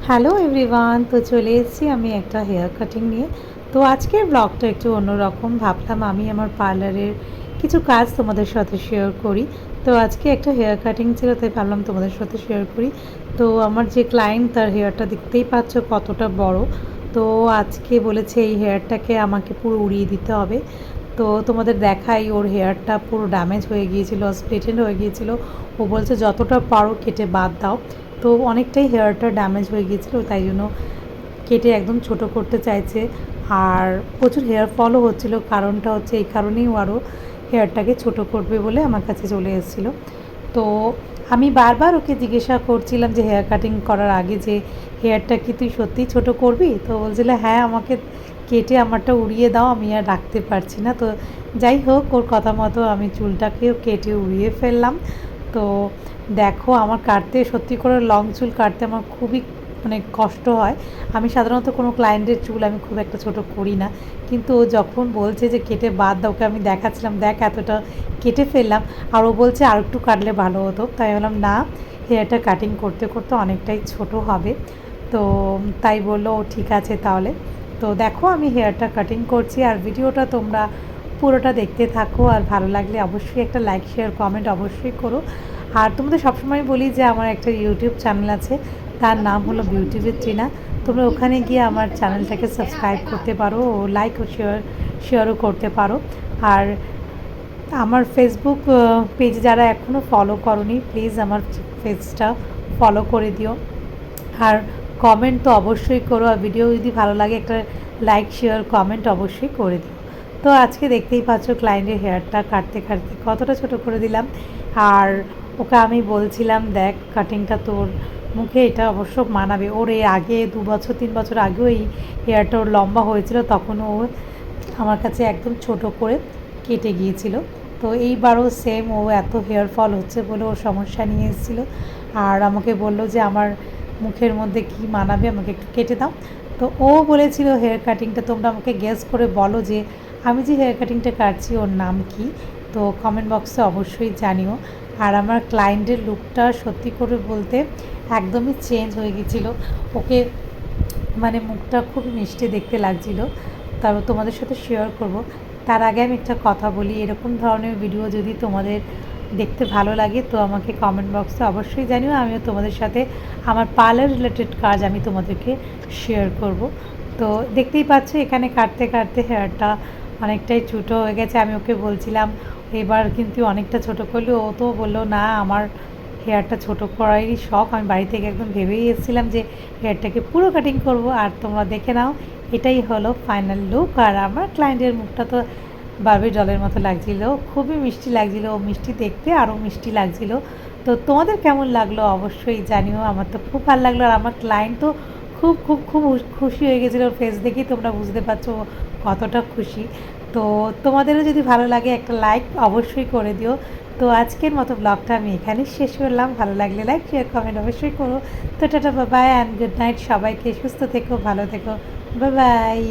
Hello everyone, তো চলে এসেছি আমি একটা হেয়ার কাটিং নিয়ে। তো আজকের ব্লগটা একটু অন্যরকম, ভাবলাম আমি আমার পার্লারের কিছু কাজ তোমাদের সাথে শেয়ার করি। তো আজকে একটা হেয়ার কাটিং ছিল, তাই ভাবলাম তোমাদের সাথে শেয়ার করি। তো আমার যে ক্লায়েন্ট, তার হেয়ারটা দেখতেই পাচ্ছ কতটা বড়। তো আজকে বলেছে এই হেয়ারটাকে আমাকে পুরো উড়িয়ে দিতে হবে। তো তোমাদের দেখাই, ওর হেয়ারটা পুরো ড্যামেজ হয়ে গিয়েছিল, স্প্লিটেন্ড হয়ে গিয়েছিল। ও বলছে যতটা পারো কেটে বাদ দাও। তো অনেকটাই হেয়ারটা ড্যামেজ হয়ে গিয়েছিলো, তাই জন্য কেটে একদম ছোট করতে চাইছে। আর প্রচুর হেয়ার ফলও হচ্ছিলো, কারণটা হচ্ছে এই কারণেই ও আরও হেয়ারটাকে ছোট করবে বলে আমার কাছে চলে এসেছিলো। তো আমি বারবার ওকে জিজ্ঞাসা করছিলাম যে হেয়ার কাটিং করার আগে যে হেয়ারটা কি তুই সত্যিই ছোট করবি? তো বলছিল হ্যাঁ, আমাকে কেটে আমারটা উড়িয়ে দাও, আমি আর রাখতে পারছি না। তো যাই হোক, ওর কথা মতো আমি চুলটাকেও কেটে উড়িয়ে ফেললাম। তো দেখো, আমার কাটতে সত্যি করে লং চুল কাটতে আমার খুবই মানে কষ্ট হয়। আমি সাধারণত কোনো ক্লায়েন্টের চুল আমি খুব একটা ছোট করি না, কিন্তু ও যখন বলছে যে কেটে বাদ দাও, ওকে আমি দেখাচ্ছিলাম দেখ এতটা কেটে ফেললাম, আর ও বলছে আর একটু কাটলে ভালো হতো। তাই বললাম না, হেয়ারটা কাটিং করতে করতে অনেকটাই ছোট হবে। তো তাই বললো ও ঠিক আছে তাহলে। তো দেখো আমি হেয়ারটা কাটিং করছি, আর ভিডিওটা তোমরা পুরোটা দেখতে থাকো, আর ভালো লাগলে অবশ্যই একটা লাইক শেয়ার কমেন্ট অবশ্যই করো। আর তোমাদের সবসময় বলি যে আমার একটা ইউটিউব চ্যানেল আছে, তার নাম হলো বিউটি উইথ টিনা। তোমরা ওখানে গিয়ে আমার চ্যানেলটাকে সাবস্ক্রাইব করতে পারো, ও লাইক ও শেয়ারও করতে পারো। আর আমার ফেসবুক পেজ যারা এখনও ফলো করনি, প্লিজ আমার পেজটা ফলো করে দিও। আর কমেন্ট তো অবশ্যই করো, আর ভিডিও যদি ভালো লাগে একটা লাইক শেয়ার কমেন্ট অবশ্যই করে দিও। তো আজকে দেখতেই পাচ্ছ ক্লায়েন্টের হেয়ারটা কাটতে কাটতে কতটা ছোট করে দিলাম। আর ওকে আমি বলছিলাম দেখ কাটিংটা তোর মুখে এটা অবশ্য মানাবে। ওর এর আগে 2 বছর 3 বছর আগেও এই হেয়ারটা ওর লম্বা হয়েছিল, তখনও ও আমার কাছে একদম ছোট করে কেটে গিয়েছিল। তো এইবারও সেম, ও এত হেয়ার ফল হচ্ছে বলে ও সমস্যা নিয়ে এসেছিলো, আর আমাকে বললো যে আমার মুখের মধ্যে কি মানাবে, আমাকে একটু কেটে দাও। তো ও বলেছিল হেয়ার কাটিংটা তোমরা আমাকে গেস করে বলো যে আমি যে হেয়ার কাটিংটা কাটছি ওর নাম কি। তো কমেন্ট বক্সে অবশ্যই জানিও। আর আমার ক্লায়েন্টের লুকটা সত্যি করে বলতে একদমই চেঞ্জ হয়ে গেছিলো। ওকে মানে মুখটা খুব মিষ্টি দেখতে লাগছিলো। তারপর তোমাদের সাথে শেয়ার করব। তার আগে আমি একটা কথা বলি, এরকম ধরনের ভিডিও যদি তোমাদের দেখতে ভালো লাগে তো আমাকে কমেন্ট বক্সে অবশ্যই জানিও। আমিও তোমাদের সাথে আমার পার্লার রিলেটেড কাজ আমি তোমাদেরকে শেয়ার করব। তো দেখতেই পাচ্ছ এখানে কাটতে কাটতে হেয়ারটা অনেকটাই ছোটো হয়ে গেছে। আমি ওকে বলছিলাম এবার কিন্তু অনেকটা ছোট করলে, ও তো বললো না আমার হেয়ারটা ছোট করারই শখ। আমি বাড়ি থেকে একদম ভেবেই এসেছিলাম যে হেয়ারটাকে পুরো কাটিং করব। আর তোমরা দেখে নাও, এটাই হলো ফাইনাল লুক। আর আমার ক্লায়েন্টের মুখটা তো বারবি জলের মতো লাগছিল, খুবই মিষ্টি লাগছিল, মিষ্টি দেখতে আরও মিষ্টি লাগছিল। তো তোমাদের কেমন লাগলো অবশ্যই জানিও। আমার তো খুব ভালো লাগলো, আর আমার ক্লায়েন্ট তো খুব খুব খুব খুশি হয়ে গেছিলো। ফেস দেখেই তোমরা বুঝতে পারছো কতটা খুশি। তো তোমাদেরও যদি ভালো লাগে একটা লাইক অবশ্যই করে দিও। তো আজকের মতো ব্লগটা আমি এখানেই শেষ করলাম। ভালো লাগলে লাইক শেয়ার কমেন্ট অবশ্যই করো। তো tata bye and good night, সবাইকে সুস্থ থেকো, ভালো থেকো, বাই বাই।